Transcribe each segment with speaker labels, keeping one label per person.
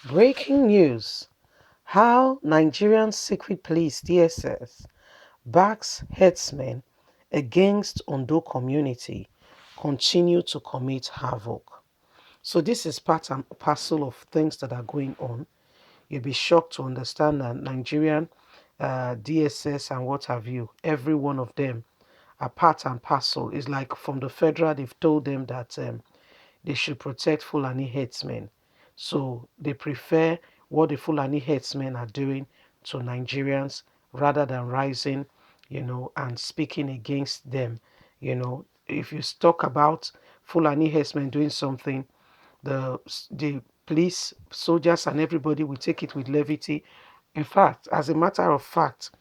Speaker 1: Breaking news. How Nigerian Secret Police DSS backs herdsmen against Ondo community continue to commit havoc. So this is part and parcel of things that are going on. You'll be shocked to understand that Nigerian DSS and what have you, every one of them are part and parcel. It's like from the federal, they've told them that they should protect Fulani herdsmen. So they prefer what the Fulani herdsmen are doing to Nigerians rather than rising, and speaking against them. If you talk about Fulani herdsmen doing something, the police, soldiers, and everybody will take it with levity. In fact, as a matter of fact,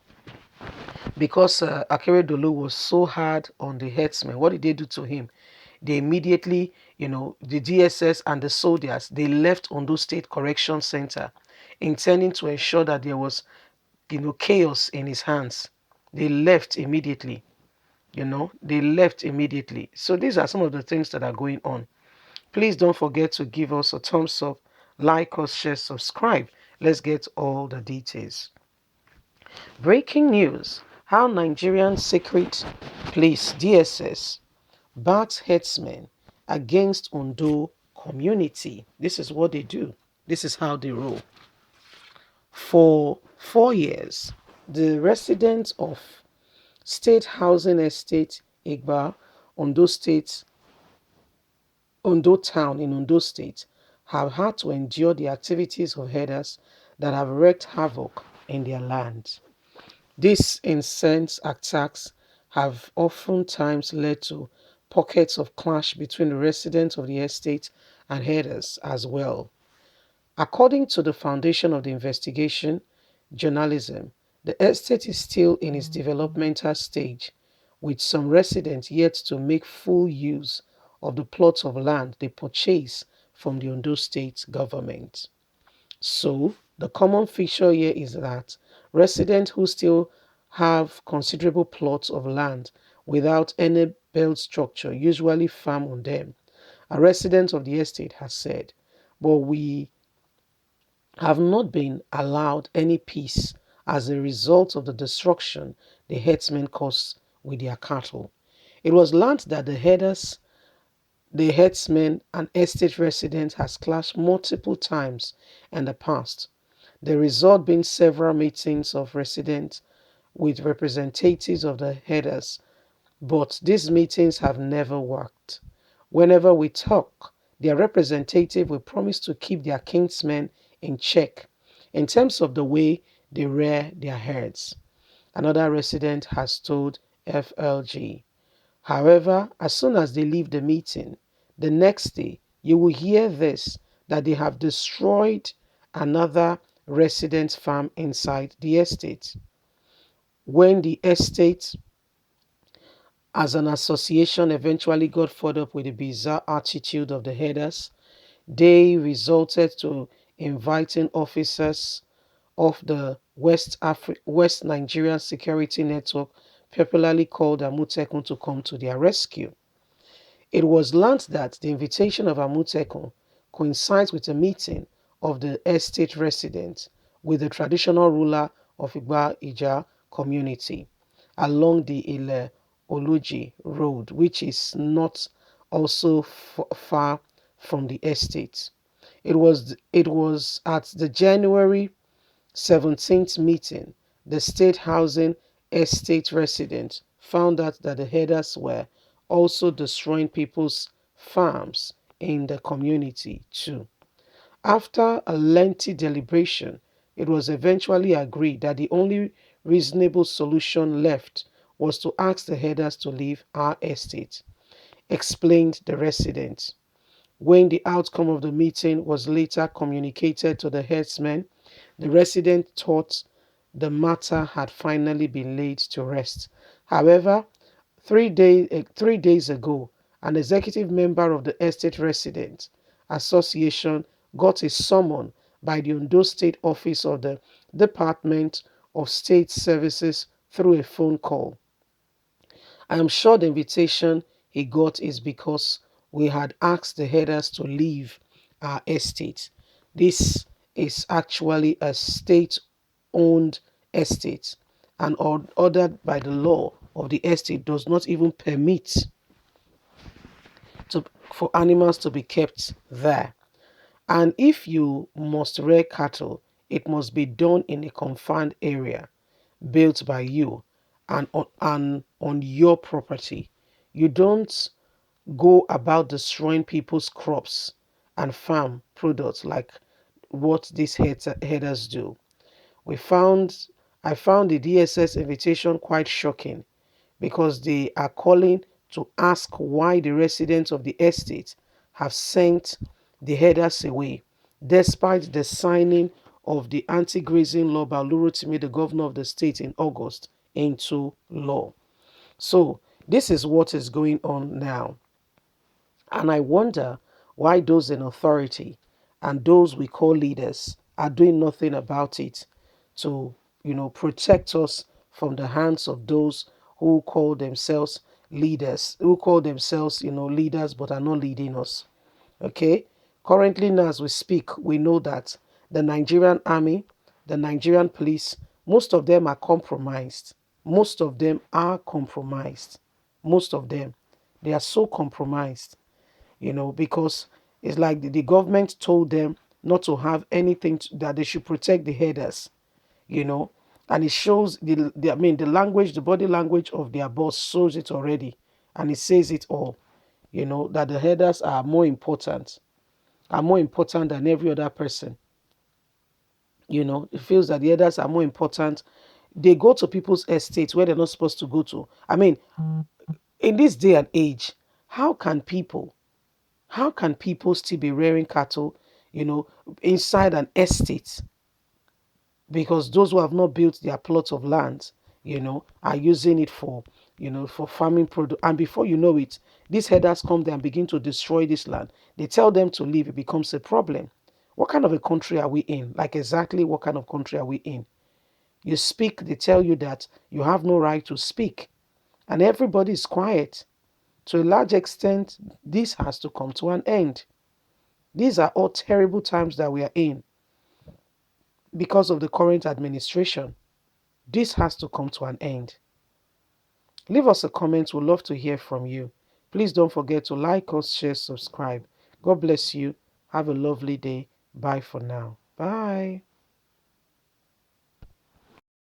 Speaker 1: because Akeredolu was so hard on the herdsmen, what did they do to him? They immediately, the DSS and the soldiers, they left Ondo State Correction Center, intending to ensure that there was, chaos in his hands. They left immediately. They left immediately. So these are some of the things that are going on. Please don't forget to give us a thumbs up, like us, share, subscribe. Let's get all the details. Breaking news. How Nigerian Secret Police DSS backs herdsmen against Ondo community. This is what they do. This is how they roll. For 4 years, the residents of State Housing Estate Igba, Ondo State, Ondo Town in Ondo State, have had to endure the activities of herders that have wreaked havoc in their land. These incensed attacks have oftentimes led to pockets of clash between the residents of the estate and herders as well. According to the foundation of the investigation journalism, the estate is still in its developmental stage, with some residents yet to make full use of the plots of land they purchase from the Ondo State government. So, the common feature here is that residents who still have considerable plots of land without any belt structure usually farm on them. A resident of the estate has said, but we have not been allowed any peace as a result of the destruction the herdsmen caused with their cattle. It was learned that the herdsmen and estate residents has clashed multiple times in the past, the result being several meetings of residents with representatives of the herders, but these meetings have never worked. Whenever we talk, their representative will promise to keep their kinsmen in check in terms of the way they rear their herds. Another resident has told FLG. However, as soon as they leave the meeting, the next day you will hear this, that they have destroyed another resident farm inside the estate. When the estate as an association eventually got fed up with the bizarre attitude of the herders, they resorted to inviting officers of the West Nigerian Security Network, popularly called Amutekun, to come to their rescue. It was learnt that the invitation of Amutekun coincides with a meeting of the estate residents with the traditional ruler of Igba Ija community along the Ile Oluji road, which is not also far from the estate. It was at the January 17th meeting, the State Housing Estate residents found out that the herders were also destroying people's farms in the community too. After a lengthy deliberation, it was eventually agreed that the only reasonable solution left was to ask the herders to leave our estate, explained the residents. When the outcome of the meeting was later communicated to the herdsmen, the resident thought the matter had finally been laid to rest. However, 3 days ago, an executive member of the Estate Residents Association got a summon by the Ondo State Office of the Department of State Services through a phone call. I am sure the invitation he got is because we had asked the herders to leave our estate. This is actually a state-owned estate and ordered by the law of the estate does not even permit for animals to be kept there. And if you must rear cattle, it must be done in a confined area built by you and on your property. You don't go about destroying people's crops and farm products like what these herders do. We found I found the DSS invitation quite shocking because they are calling to ask why the residents of the estate have sent the herders away, despite the signing of the anti-grazing law by Olurotimi, the governor of the state, in August, into law. So this is what is going on now. And I wonder why those in authority and those we call leaders are doing nothing about it to, protect us from the hands of those who call themselves leaders, who call themselves, leaders but are not leading us. Okay? Currently, now as we speak, we know that the Nigerian army, the Nigerian police, most of them are compromised. Most of them are compromised. Most of them. They are so compromised, because it's like the government told them not to have anything that they should protect the herders, you know, and it shows the language, the body language of their boss shows it already, and it says it all, that the herders are more important than every other person. It feels that the herders are more important. They go to people's estates where they're not supposed to go to. In this day and age, how can people How can people still be rearing cattle, you know, inside an estate? Because those who have not built their plots of land, are using it for farming product. And before you know it, these herders come there and begin to destroy this land. They tell them to leave. It becomes a problem. What kind of a country are we in? Like exactly what kind of country are we in? You speak, they tell you that you have no right to speak. And everybody is quiet. To a large extent, this has to come to an end. These are all terrible times that we are in because of the current administration. This has to come to an end. Leave us a comment. We'd love to hear from you. Please don't forget to like us, share, subscribe. God bless you. Have a lovely day. Bye for now. Bye.